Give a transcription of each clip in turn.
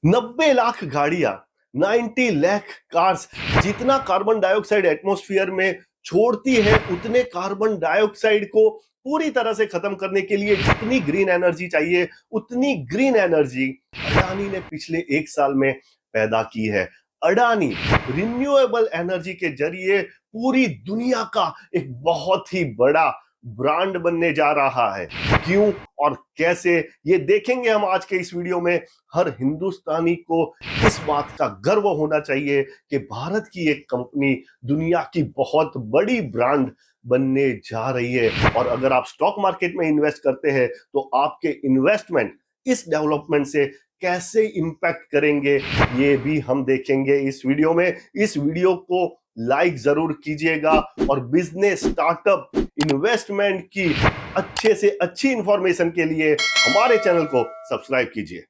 90 लाख गाड़ियां, 90 लाख कार्स जितना carbon dioxide atmosphere में छोड़ती है, उतने कार्बन डाइऑक्साइड को पूरी तरह से खत्म करने के लिए जितनी ग्रीन एनर्जी चाहिए, उतनी ग्रीन एनर्जी अडानी ने पिछले 1 साल में पैदा की है। अडानी रिन्यूएबल एनर्जी के जरिए पूरी दुनिया का एक बहुत ही बड़ा ब्रांड बनने जा रहा है। क्यों और कैसे, ये देखेंगे हम आज के इस वीडियो में। हर हिंदुस्तानी को इस बात का गर्व होना चाहिए कि भारत की एक कंपनी दुनिया की बहुत बड़ी ब्रांड बनने जा रही है। और अगर आप स्टॉक मार्केट में इन्वेस्ट करते हैं तो आपके इन्वेस्टमेंट इस डेवलपमेंट से कैसे इंपैक्ट करेंगे, ये भी हम देखेंगे इस वीडियो में। इस वीडियो को लाइक जरूर कीजिएगा और बिजनेस, स्टार्टअप, इन्वेस्टमेंट की अच्छे से अच्छी इंफॉर्मेशन के लिए हमारे चैनल को सब्सक्राइब कीजिए।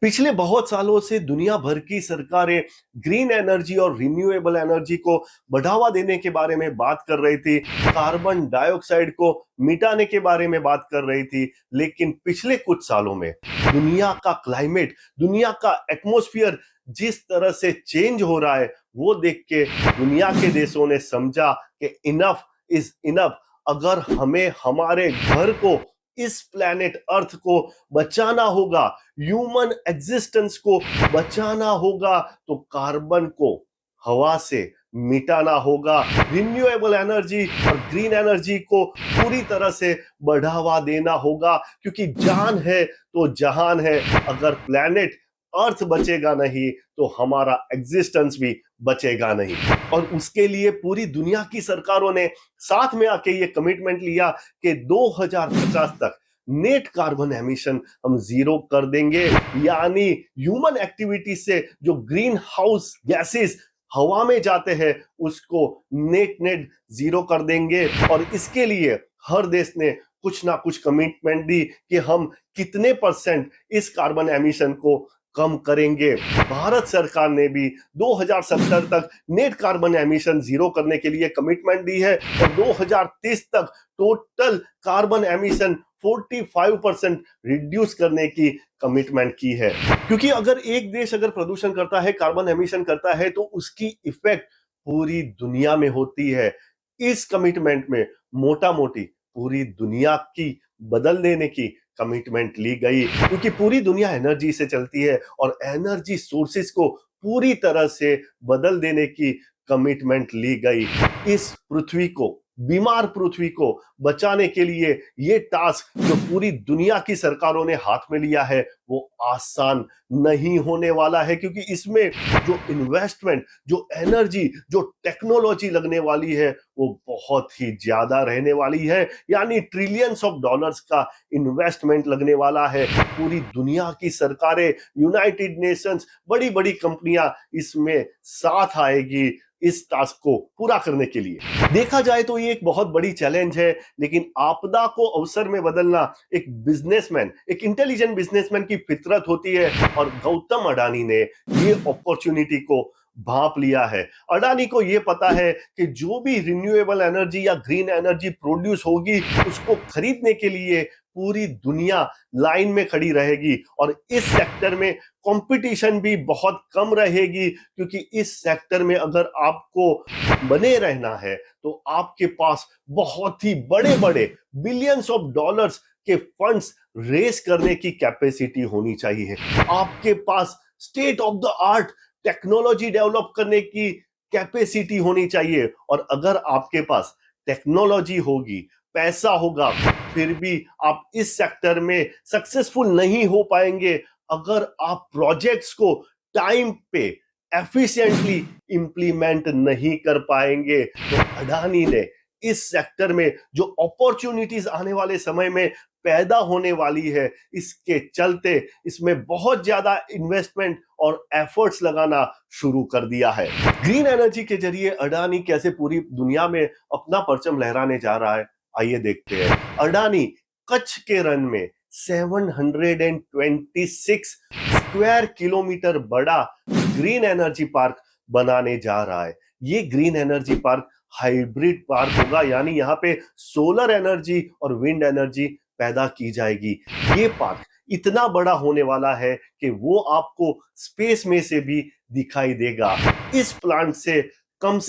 पिछले बहुत सालों से दुनिया भर की सरकारें ग्रीन एनर्जी और रिन्यूएबल एनर्जी को बढ़ावा देने के बारे में बात कर रही थी, कार्बन डाइऑक्साइड को मिटाने के बारे में बात कर रही थी। लेकिन पिछले कुछ सालों में दुनिया का क्लाइमेट, दुनिया का एटमॉस्फेयर जिस तरह से चेंज हो रहा है, वो देख के दुनिया के देशों ने समझा कि इनफ इज इनफ। अगर हमें हमारे घर को, इस प्लेनेट अर्थ को बचाना होगा, ह्यूमन एग्जिस्टेंस को बचाना होगा, तो कार्बन को हवा से मिटाना होगा। रिन्यूएबल एनर्जी और ग्रीन एनर्जी को पूरी तरह से बढ़ावा देना होगा, क्योंकि जान है तो जहान है। अगर प्लेनेट अर्थ बचेगा नहीं तो हमारा एग्जिस्टेंस भी बचेगा नहीं। और उसके लिए पूरी दुनिया की सरकारों ने साथ में आके ये कमिटमेंट लिया कि 2050 तक नेट कार्बन एमिशन हम जीरो कर देंगे। यानी ह्यूमन एक्टिविटी से जो ग्रीन हाउस गैसेस हवा में जाते हैं, उसको नेट नेट जीरो कर देंगे। और इसके लिए हर देश ने कुछ ना कुछ कमिटमेंट दी कि हम कितने परसेंट इस कार्बन एमिशन को कम करेंगे। भारत सरकार ने भी 2070 तक नेट कार्बन एमिशन जीरो करने के लिए कमिटमेंट दी है और 2030 तक टोटल कार्बन एमिशन 45% रिड्यूस करने की कमिटमेंट की है। क्योंकि अगर एक देश अगर प्रदूषण करता है, कार्बन एमिशन करता है, तो उसकी इफेक्ट पूरी दुनिया में होती है। इस कमिटमेंट में मोटा मोटी पूरी दुनिया की बदल देने की कमिटमेंट ली गई, क्योंकि पूरी दुनिया एनर्जी से चलती है और एनर्जी सोर्सेस को पूरी तरह से बदल देने की कमिटमेंट ली गई। इस पृथ्वी को, बीमार पृथ्वी को बचाने के लिए ये टास्क जो पूरी दुनिया की सरकारों ने हाथ में लिया है, वो आसान नहीं होने वाला है। क्योंकि इसमें जो इन्वेस्टमेंट, जो एनर्जी, जो टेक्नोलॉजी लगने वाली है, वो बहुत ही ज्यादा रहने वाली है। यानी ट्रिलियंस ऑफ डॉलर्स का इन्वेस्टमेंट लगने वाला है। पूरी दुनिया की सरकारें, यूनाइटेड नेशंस, बड़ी बड़ी कंपनियां इसमें साथ आएगी इस टास्क को पूरा करने के लिए। देखा जाए तो ये एक बहुत बड़ी चैलेंज है, लेकिन आपदा को अवसर में बदलना एक बिजनेसमैन, एक इंटेलिजेंट बिजनेसमैन की फितरत होती है। और गौतम अडानी ने ये अपॉर्चुनिटी को भांप लिया है। अडानी को यह पता है कि जो भी रिन्यूएबल एनर्जी या ग्रीन एनर्जी प्रोड्यूस होगी, उसको खरीदने के लिए पूरी दुनिया लाइन में खड़ी रहेगी। और इस सेक्टर में कंपटीशन भी बहुत कम रहेगी, क्योंकि इस सेक्टर में अगर आपको बने रहना है तो आपके पास बहुत ही बड़े बड़े बिलियंस ऑफ डॉलर्स के फंड्स रेस करने की कैपेसिटी होनी चाहिए। आपके पास state of the art technology develop करने की कैपेसिटी होनी चाहिए। और अगर आपके पास टेक्नोलॉजी होगी, पैसा होगा, फिर भी आप इस सेक्टर में सक्सेसफुल नहीं हो पाएंगे अगर आप प्रोजेक्ट्स को टाइम पे एफिशिएंटली इंप्लीमेंट नहीं कर पाएंगे। तो अडानी ने इस सेक्टर में जो अपॉर्चुनिटीज आने वाले समय में पैदा होने वाली है, इसके चलते इसमें बहुत ज्यादा इन्वेस्टमेंट और एफर्ट्स लगाना शुरू कर दिया है। ग्रीन एनर्जी के जरिए अडानी कैसे पूरी दुनिया में अपना परचम लहराने जा रहा है, आइए देखते हैं। अडानी कच्छ के रन में 726 स्क्वायर किलोमीटर बड़ा ग्रीन एनर्जी पार्क बनाने जा रहा है। ये green energy park hybrid park होगा, यानी यहाँ पे सोलर एनर्जी और विंड एनर्जी पैदा की जाएगी। ये पार्क इतना बड़ा होने वाला है कि वो आपको स्पेस में से भी दिखाई देगा। इस प्लांट से कम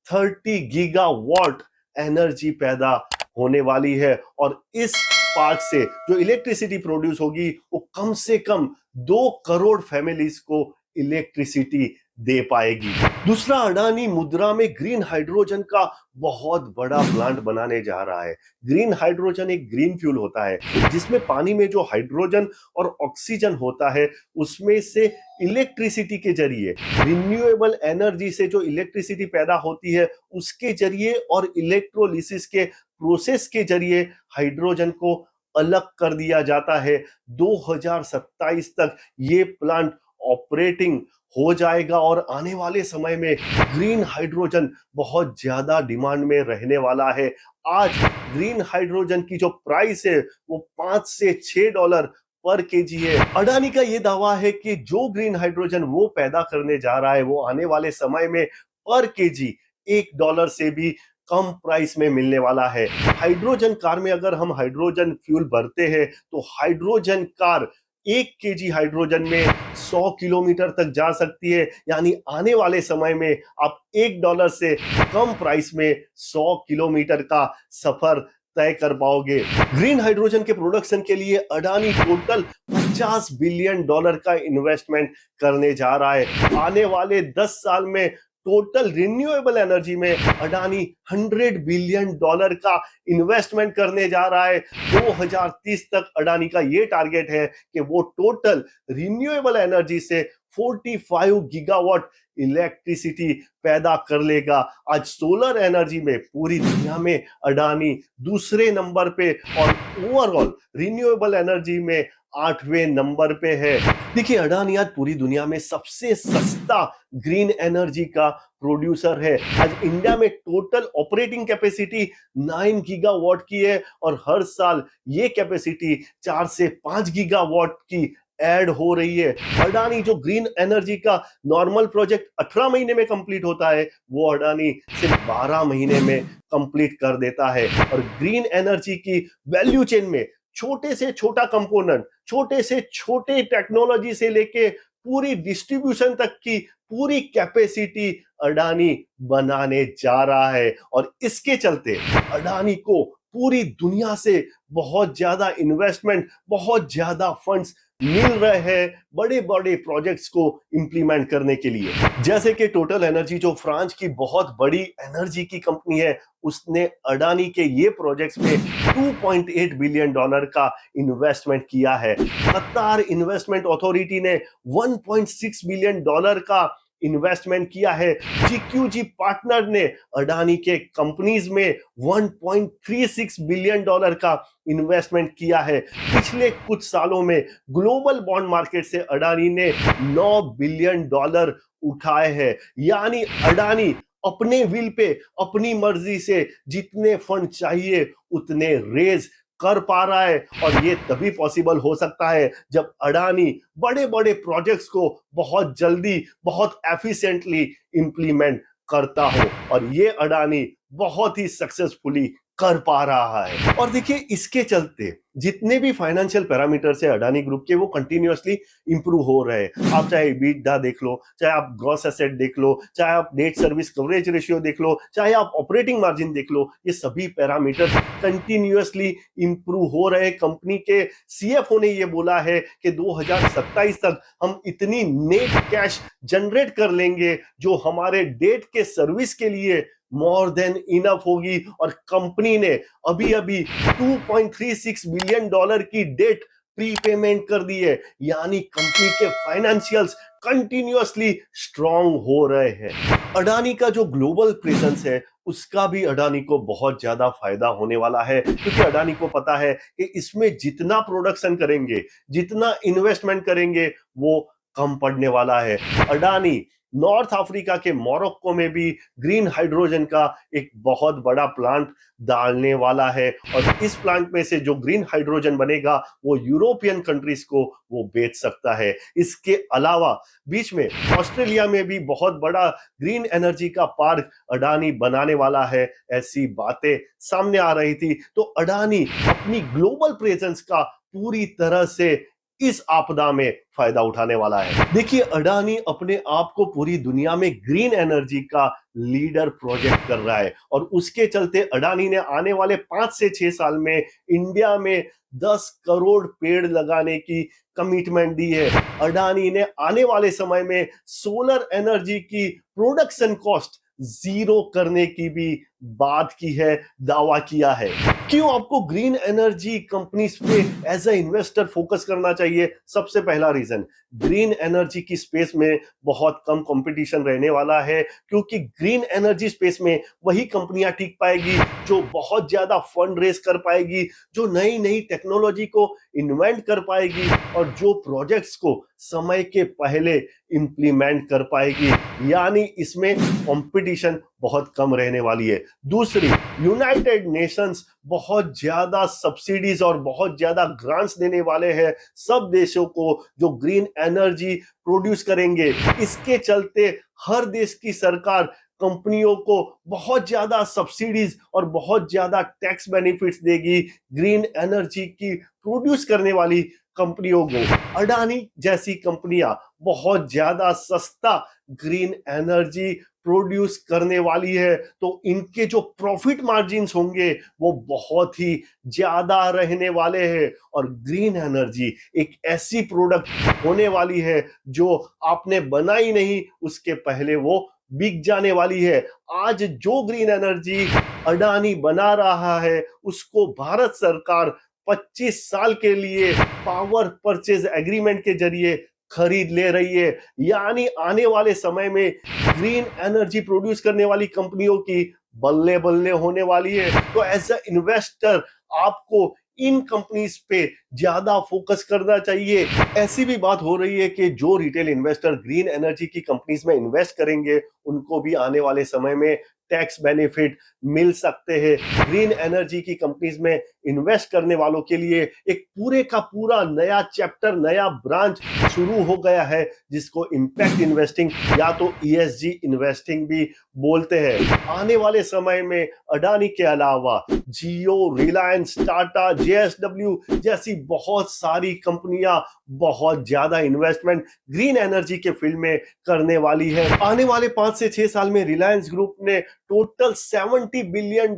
30 गीगावाट एनर्जी पैदा होने वाली है और इस पार्क से जो इलेक्ट्रिसिटी प्रोड्यूस होगी वो कम से कम 2 करोड़ फैमिलीज को इलेक्ट्रिसिटी दे पाएगी। दूसरा, अडानी मुद्रा में ग्रीन हाइड्रोजन का बहुत बड़ा प्लांट बनाने जा रहा है। ग्रीन हाइड्रोजन एक ग्रीन फ्यूल होता है जिसमें पानी में जो हाइड्रोजन और ऑक्सीजन होता है उसमें से इलेक्ट्रिसिटी के जरिए, रिन्यूएबल एनर्जी से जो इलेक्ट्रिसिटी पैदा होती है उसके जरिए और इलेक्ट्रोलिसिस के प्रोसेस के जरिए हाइड्रोजन को अलग कर दिया जाता है। 2027 तक ये प्लांट ऑपरेटिंग हो जाएगा और आने वाले समय में ग्रीन हाइड्रोजन बहुत ज्यादा डिमांड में रहने वाला है। आज ग्रीन हाइड्रोजन की जो प्राइस है वो 5 से 6 डॉलर पर केजी है। अडानी का ये दावा है कि जो ग्रीन हाइड्रोजन वो पैदा करने जा रहा है वो आने वाले समय में पर केजी 1 डॉलर से भी कम प्राइस में मिलने वाला है। हाइड्रोजन कार में अगर हम हाइड्रोजन फ्यूल भरते हैं तो हाइड्रोजन कार 1 केजी हाइड्रोजन में 100 किलोमीटर तक जा सकती है, यानी आने वाले समय में आप 1 डॉलर से कम प्राइस में 100 किलोमीटर का सफर तय कर पाओगे। ग्रीन हाइड्रोजन के प्रोडक्शन के लिए अडानी टोटल 50 बिलियन डॉलर का इन्वेस्टमेंट करने जा रहा है। आने वाले 10 साल में टोटल रिन्यूएबल एनर्जी में अडानी 100 बिलियन डॉलर का इन्वेस्टमेंट करने जा रहा है। 2030 तक अडानी का ये टारगेट है कि वो टोटल रिन्यूएबल एनर्जी से 45 गीगावाट इलेक्ट्रिसिटी पैदा कर लेगा। आज सोलर एनर्जी में पूरी दुनिया में अडानी दूसरे नंबर पे और ओवरऑल रिन्यूएबल एनर्जी में 8वें नंबर पे है। देखिए, अडानी आज पूरी दुनिया में सबसे सस्ता ग्रीन एनर्जी का प्रोड्यूसर है। आज इंडिया में टोटल ऑपरेटिंग कैपेसिटी 9 गीगावाट की है और हर साल ये कैपेसिटी 4 से 5 गीगावाट की ऐड हो रही है। अडानी जो ग्रीन एनर्जी का नॉर्मल प्रोजेक्ट 18 महीने में कंप्लीट होता है वो अडानी सिर्फ 12 महीने में कंप्लीट कर देता है। और ग्रीन एनर्जी की वैल्यू चेन में छोटे से छोटा कंपोनेंट, छोटे से छोटे टेक्नोलॉजी से लेके पूरी डिस्ट्रीब्यूशन तक की पूरी कैपेसिटी अडानी बनाने जा रहा है। और इसके चलते अडानी को पूरी दुनिया से बहुत ज्यादा इन्वेस्टमेंट, बहुत ज्यादा फंड्स मिल रहे हैं बड़े बड़े प्रोजेक्ट्स को इंप्लीमेंट करने के लिए। जैसे कि टोटल एनर्जी जो फ्रांस की बहुत बड़ी एनर्जी की कंपनी है, उसने अडानी के ये प्रोजेक्ट्स में 2.8 बिलियन डॉलर का इन्वेस्टमेंट किया है। कतार इन्वेस्टमेंट अथॉरिटी ने 1.6 बिलियन डॉलर का इन्वेस्टमेंट किया है। जीक्यूजी पार्टनर ने अडानी के कंपनीज में 1.36 बिलियन डॉलर का इन्वेस्टमेंट किया है। पिछले कुछ सालों में ग्लोबल बॉन्ड मार्केट से अडानी ने 9 बिलियन डॉलर उठाए हैं। यानी अडानी अपने विल पे, अपनी मर्जी से जितने फंड चाहिए उतने रेज कर पा रहा है। और ये तभी पॉसिबल हो सकता है जब अडानी बड़े बड़े प्रोजेक्ट्स को बहुत जल्दी, बहुत एफिशिएंटली इंप्लीमेंट करता हो। और ये अडानी बहुत ही सक्सेसफुली कर पा रहा है। और देखिए, इसके चलते जितने भी फाइनेंशियल पैरामीटर्स है अडानी ग्रुप के वो कंटिन्यूअसली इंप्रूव हो रहे हैं। आप चाहे EBITDA देख लो, चाहे आप ग्रॉस एसेट देख लो, चाहे आप डेट सर्विस कवरेज रेशियो देख लो, चाहे आप ऑपरेटिंग मार्जिन देख लो, ये सभी पैरामीटर्स कंटिन्यूअसली इंप्रूव हो रहे हैं। कंपनी के CFO ने ये बोला है कि 2027 तक हम इतनी नेट कैश जनरेट कर लेंगे जो हमारे डेट के सर्विस के लिए मोर देन इनफ होगी। और कंपनी ने अभी अभी 2.36 बिलियन डॉलर की डेट प्रीपेमेंट कर दी है। यानी कंपनी के फाइनेंशियल्स कंटिन्यूअसली स्ट्रांग हो रहे हैं। अडानी का जो ग्लोबल प्रेजेंस है उसका भी अडानी को बहुत ज्यादा फायदा होने वाला है, क्योंकि अडानी को पता है कि इसमें जितना प्रोडक्शन करेंगे, जितना इन्वेस्टमेंट करेंगे, वो कम पड़ने वाला है। अडानी नॉर्थ अफ्रीका के मोरक्को में भी ग्रीन हाइड्रोजन का एक बहुत बड़ा प्लांट डालने वाला है, और इस प्लांट में से जो ग्रीन हाइड्रोजन बनेगा वो यूरोपियन कंट्रीज को वो बेच सकता है। इसके अलावा बीच में ऑस्ट्रेलिया में भी बहुत बड़ा ग्रीन एनर्जी का पार्क अडानी बनाने वाला है, ऐसी बातें सामने आ रही थी। तो अडानी अपनी ग्लोबल प्रेजेंस का पूरी तरह से इस आपदा में फायदा उठाने वाला है। देखिए, अडानी अपने आप को पूरी दुनिया में ग्रीन एनर्जी का लीडर प्रोजेक्ट कर रहा है, और उसके चलते अडानी ने आने वाले 5 से 6 साल में इंडिया में 10 करोड़ पेड़ लगाने की कमिटमेंट दी है। अडानी ने आने वाले समय में सोलर एनर्जी की प्रोडक्शन कॉस्ट जीरो करने की भी बात की है, दावा किया है। क्यों आपको ग्रीन एनर्जी कंपनीज पे एज अ इन्वेस्टर फोकस करना चाहिए? सबसे पहला रीजन, ग्रीन एनर्जी की स्पेस में बहुत कम कंपटीशन रहने वाला है, क्योंकि ग्रीन एनर्जी स्पेस में वही कंपनियां टिक पाएगी जो बहुत ज्यादा फंड रेज कर पाएगी, जो नई नई टेक्नोलॉजी को इन्वेंट कर पाएगी, और जो प्रोजेक्ट्स को समय के पहले इंप्लीमेंट कर पाएगी। यानी इसमें कंपटीशन बहुत कम रहने वाली है। दूसरी, यूनाइटेड नेशंस बहुत ज्यादा सब्सिडीज और बहुत ज्यादा ग्रांट्स देने वाले हैं सब देशों को जो ग्रीन एनर्जी प्रोड्यूस करेंगे। इसके चलते हर देश की सरकार कंपनियों को बहुत ज्यादा सब्सिडीज और बहुत ज्यादा टैक्स बेनिफिट्स देगी ग्रीन एनर्जी की प्रोड्यूस करने वाली कंपनियों को। अडानी जैसी कंपनियां बहुत ज्यादा सस्ता ग्रीन एनर्जी प्रोड्यूस करने वाली है, तो इनके जो प्रॉफिट मार्जिन्स होंगे वो बहुत ही ज्यादा रहने वाले हैं। और ग्रीन एनर्जी एक ऐसी प्रोडक्ट होने वाली है जो आपने बनाई नहीं उसके पहले वो बिक जाने वाली है। आज जो ग्रीन एनर्जी अडानी बना रहा है उसको भारत सरकार 25 साल के लिए पावर परचेज एग्रीमेंट के जरिए खरीद ले रही है। यानी आने वाले समय में ग्रीन एनर्जी प्रोड्यूस करने वाली कंपनियों की बल्ले बल्ले होने वाली है। तो एज अ इन्वेस्टर आपको इन कंपनीज पे ज्यादा फोकस करना चाहिए। ऐसी भी बात हो रही है कि जो रिटेल इन्वेस्टर ग्रीन एनर्जी की कंपनीज में इन्वेस्ट करेंगे उनको भी आने वाले समय में टैक्स बेनिफिट मिल सकते हैं। ग्रीन एनर्जी की कंपनीज में इन्वेस्ट करने वालों के लिए एक पूरे का पूरा नया चैप्टर, नया ब्रांच शुरू हो गया है जिसको इम्पैक्ट इन्वेस्टिंग या तो ईएसजी इन्वेस्टिंग भी बोलते हैं। आने वाले समय में अडानी के अलावा जियो, रिलायंस, टाटा, जेएसडब्ल्यू जैसी बहुत सारी कंपनियां बहुत ज्यादा इन्वेस्टमेंट ग्रीन एनर्जी के फील्ड में करने वाली है। आने वाले 5 से 6 साल में रिलायंस ग्रुप ने टोटल $70 बिलियन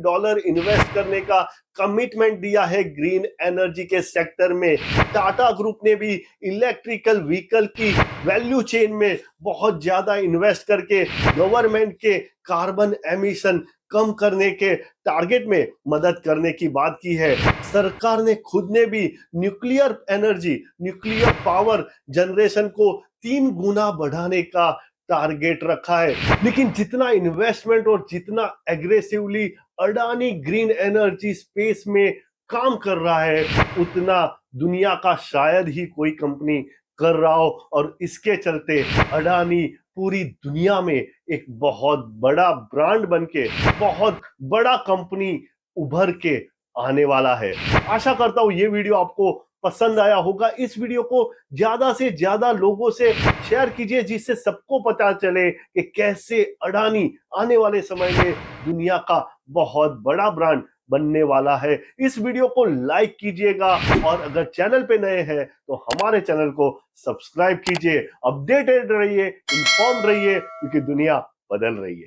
इन्वेस्ट करने का कमिटमेंट दिया है ग्रीन एनर्जी के सेक्टर में। टाटा ग्रुप ने भी इलेक्ट्रिकल व्हीकल की वैल्यू चेन में बहुत ज्यादा इन्वेस्ट करके गवर्नमेंट के कार्बन एमिशन कम करने के टारगेट में मदद करने की बात की है। सरकार ने खुद ने भी nuclear energy, nuclear power generation को 3 गुना बढ़ाने का टारगेट रखा है। लेकिन जितना इन्वेस्टमेंट और जितना aggressively Adani green energy space में काम कर रहा है उतना दुनिया का शायद ही कोई कंपनी कर रहा हो, और इसके चलते अडानी पूरी दुनिया में एक बहुत बड़ा ब्रांड बनके, बहुत बड़ा कंपनी उभर के आने वाला है। आशा करता हूं ये वीडियो आपको पसंद आया होगा। इस वीडियो को ज्यादा से ज्यादा लोगों से शेयर कीजिए जिससे सबको पता चले कि कैसे अडानी आने वाले समय में दुनिया का बहुत बड़ा ब्रांड बनने वाला है। इस वीडियो को लाइक कीजिएगा, और अगर चैनल पे नए हैं तो हमारे चैनल को सब्सक्राइब कीजिए। अपडेटेड रहिए, इन्फॉर्म रहिए, क्योंकि दुनिया बदल रही है।